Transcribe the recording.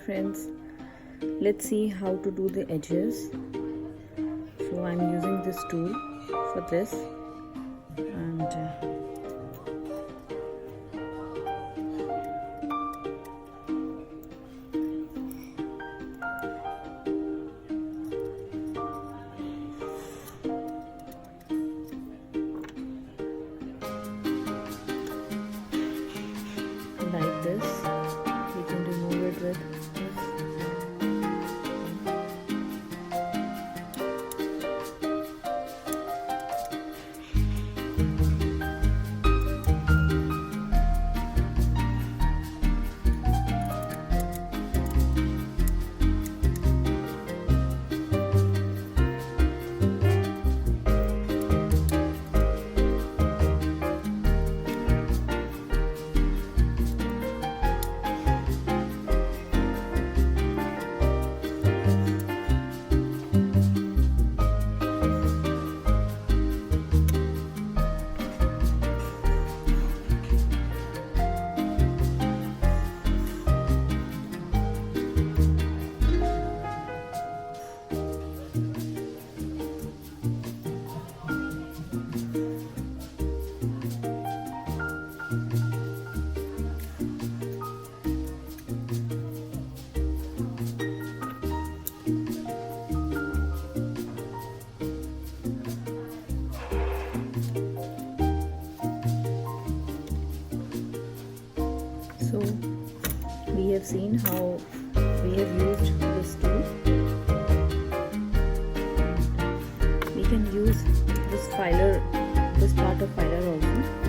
friends, let's see how to do the edges. So I'm using this tool for this, and like this, we can remove it with this. So we have seen how we have used this tool. We can use this filer, this part of filer also.